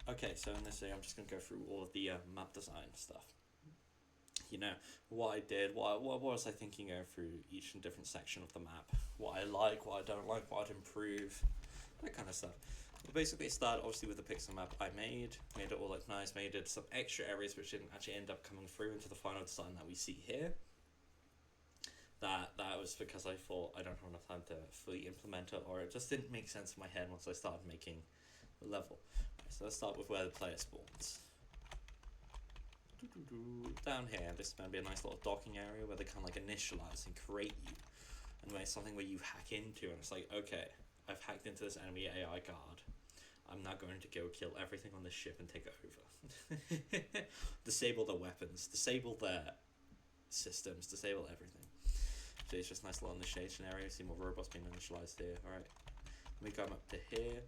Okay, so in this video I'm just going to go through all of the map design stuff. You know, what I did, what was I thinking going through each and different section of the map, what I like, what I don't like, what I'd improve, that kind of stuff. But basically it started obviously with the pixel map I made it all look nice, made it some extra areas which didn't actually end up coming through into the final design that we see here. That was because I thought I don't have enough time to fully implement it, or it just didn't make sense in my head once I started making the level. So let's start with where the player spawns. Down here, this is going to be a nice little docking area where they kind of like initialize and create you, and where it's something where you hack into, and it's like, okay, I've hacked into this enemy AI guard. I'm now going to go kill everything on this ship and take it over. Disable their weapons, disable their systems, disable everything. So it's just a nice little initiation area. See more robots being initialized here. Alright, we come up to here.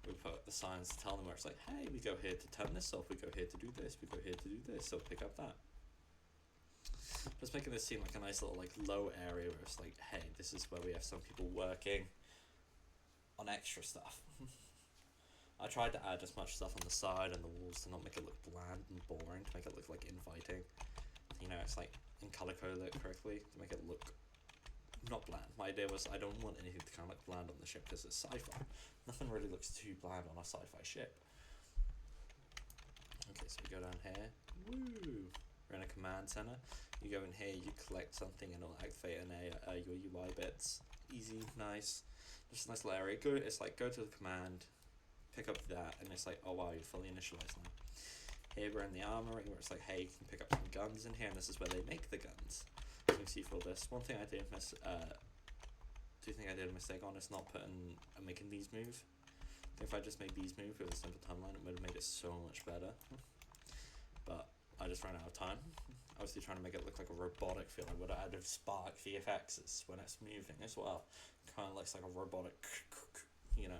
We put up the signs to tell them where it's like, hey, we go here to turn this off, we go here to do this, we go here to do this, so pick up that. Just making this seem like a nice little like low area where it's like, hey, this is where we have some people working on extra stuff. I tried to add as much stuff on the side and the walls to not make it look bland and boring, to make it look like inviting. You know, it's like in color code it correctly, to make it look not bland. My idea was I don't want anything to kind of like bland on the ship because it's sci-fi. Nothing really looks too bland on a sci-fi ship. Okay, so we go down here. Woo! We're in a command center. You go in here, you collect something, and it'll activate your UI bits. Easy, nice. Just a nice little area. It's like go to the command, pick up that, and it's like, oh wow, you're fully initialized now. Here we're in the armory where it's like, hey, you can pick up some guns in here, and this is where they make the guns. So you can see for this. One thing I did miss, do think I did a mistake on is not making these move. I think if I just made these move with a simple timeline, it would have made it so much better. But I just ran out of time. Obviously trying to make it look like a robotic feel. I would have added Spark VFXs when it's moving as well. Kind of looks like a robotic, you know.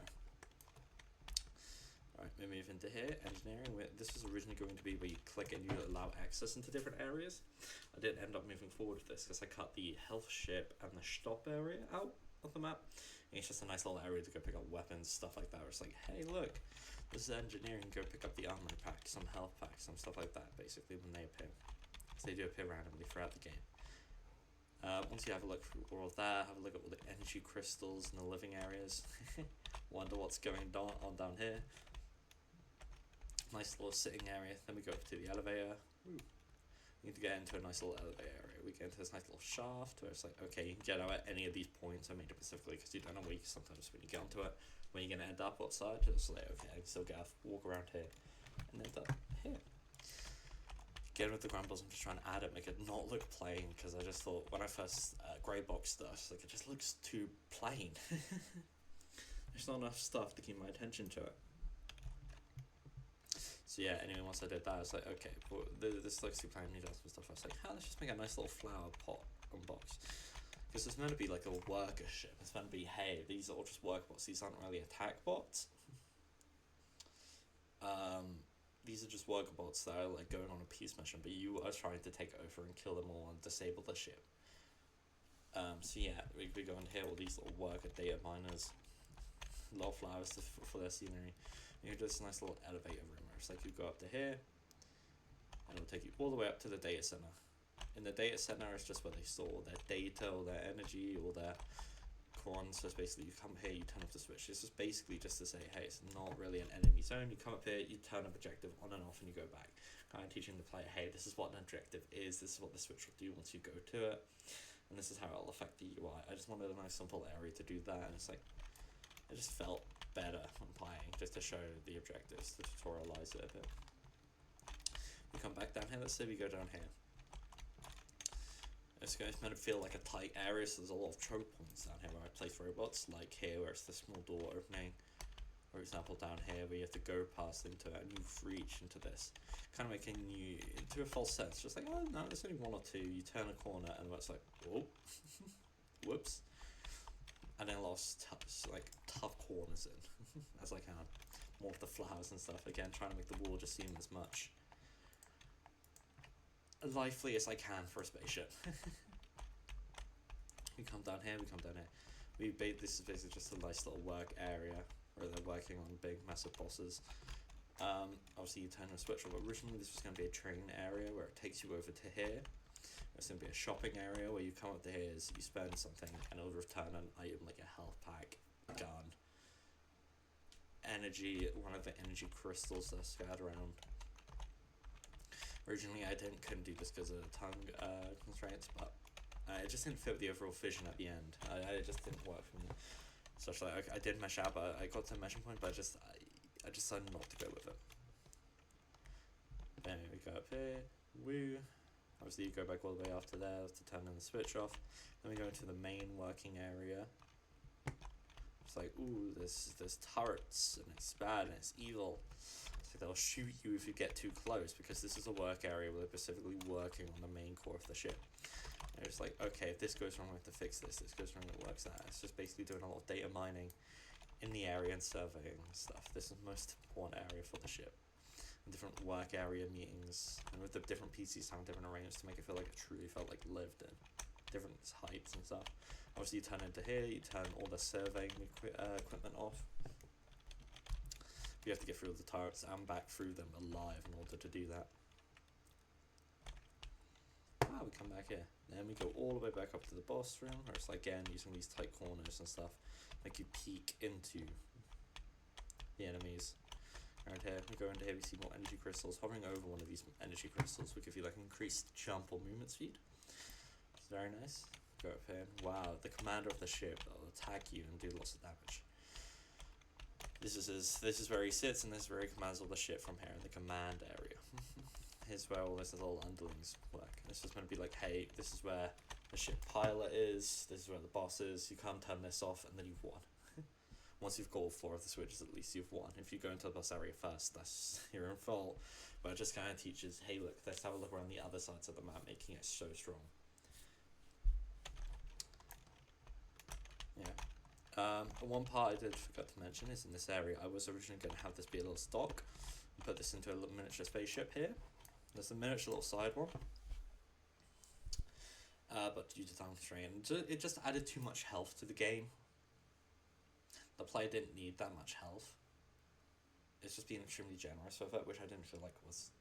Alright, we move into here, engineering. This was originally going to be where you click and you allow access into different areas. I did end up moving forward with this because I cut the health ship and the stop area out of the map. And it's just a nice little area to go pick up weapons, stuff like that. Where it's like, hey, look, this is engineering, go pick up the armor pack, some health packs, some stuff like that, basically, when they appear. So they do appear randomly throughout the game. Once you have a look through all of that, have a look at all the energy crystals in the living areas. Wonder what's going on down here. Nice little sitting area. Then we go up to the elevator. Woo. We need to get into a nice little elevator area. We get into this nice little shaft where it's like, okay, you can get out at any of these points. I made it specifically because you don't know where you sometimes when you get onto it, when you're going to end up outside. It's like, okay, I can still get off, walk around here, and end up here. Again with the grumbles, I'm just trying to add it, make it not look plain, because I just thought when I first grey box stuff, like it just looks too plain. There's not enough stuff to keep my attention to it. So yeah, anyway, once I did that, I was like, okay, well, this looks too plain, need to add some stuff. I was like, let's just make a nice little flower pot on box. Because it's meant to be like a worker ship. It's meant to be, hey, these are all just worker bots. These aren't really attack bots. These are just worker bots that are like going on a peace mission, but you are trying to take over and kill them all and disable the ship. So yeah, we go in here, all these little worker data miners. Little flowers for their scenery. You have just a nice little elevator room where it's like you go up to here and it'll take you all the way up to the data center. In the data center it's just where they store all their data, all their energy, all their corn. So it's basically you come here, you turn off the switch. It's just basically just to say, hey, it's not really an enemy zone. You come up here, you turn an objective on and off and you go back. Kind of teaching the player, hey, this is what an objective is, this is what the switch will do once you go to it, and this is how it'll affect the UI. I just wanted a nice simple area to do that, and it's like it just felt better when playing, just to show the objectives, to tutorialize it a bit. We come back down here, let's say we go down here. It's meant to feel like a tight area, so there's a lot of choke points down here where I place robots, like here where it's the small door opening. For example, down here where you have to go past into it and you reach into this. Kind of making you into a false sense, just like, oh no, there's only one or two, you turn a corner and it's like, whoa, whoops. And then lost tough corners in as I can. More of the flowers and stuff. Again, trying to make the wall just seem as much lively as I can for a spaceship. We come down here, we come down here. This is basically just a nice little work area where they're working on big, massive bosses. Obviously you turn the switch off. Originally this was going to be a train area where it takes you over to here. It's going to be a shopping area where you come up to here, you spend something, and it'll return an item like a health pack, gun, energy, one of the energy crystals that are scattered around. Originally I couldn't do this because of the tongue constraints, but it just didn't fit with the overall vision at the end. It just didn't work for me. So I did mesh out, but I got to the meshing point, but I just decided not to go with it. Then we go up here, woo. Obviously you go back all the way after there to turn the switch off. Then we go into the main working area. It's like, ooh, there's turrets, and it's bad, and it's evil. So they'll shoot you if you get too close, because this is a work area where they're specifically working on the main core of the ship. And it's like, okay, if this goes wrong, we have to fix this. This goes wrong, it works that. It's just basically doing a lot of data mining in the area and surveying stuff. This is the most important area for the ship. Different work area meetings, and with the different PCs having different arrangements to make it feel like it truly felt like lived in. Different heights and stuff. Obviously you turn into here, you turn all the surveying equipment off. You have to get through the turrets and back through them alive in order to do that. We come back here. Then we go all the way back up to the boss room, where it's like, again, using these tight corners and stuff, make you peek into the enemies. Right here, we go into here, we see more energy crystals. Hovering over one of these energy crystals will give you like increased jump or movement speed. It's very nice. Go up here. Wow, the commander of the ship will attack you and do lots of damage. This is where he sits, and this is where he commands all the ship from here in the command area. Here's where all this little underlings work. This is going to be like, hey, this is where the ship pilot is. This is where the boss is. You can't turn this off, and then you've won. Once you've got all 4 of the switches, at least you've won. If you go into the boss area first, that's your own fault. But it just kind of teaches, hey, look, let's have a look around the other sides of the map, making it so strong. Yeah. One part I did forget to mention is in this area, I was originally going to have this be a little stock, and put this into a little miniature spaceship here. There's a miniature little side one. But due to time constraint, it just added too much health to the game. The player didn't need that much health. It's just being extremely generous with it, which I didn't feel like was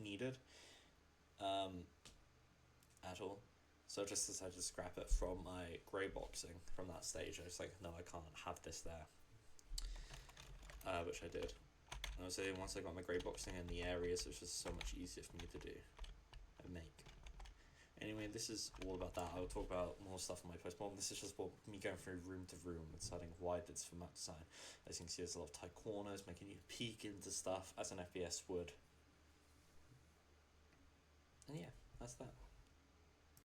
needed at all. So I just decided to scrap it from my grey boxing from that stage. I was like, no, I can't have this there. Which I did. And I was saying, once I got my grey boxing in the areas, it was just so much easier for me to do and make. Anyway, this is all about that. I'll talk about more stuff in my post-mortem. This is just me going through room to room and deciding why I did this for map design. As you can see, there's a lot of tight corners, making you peek into stuff as an FPS would. And yeah, that's that.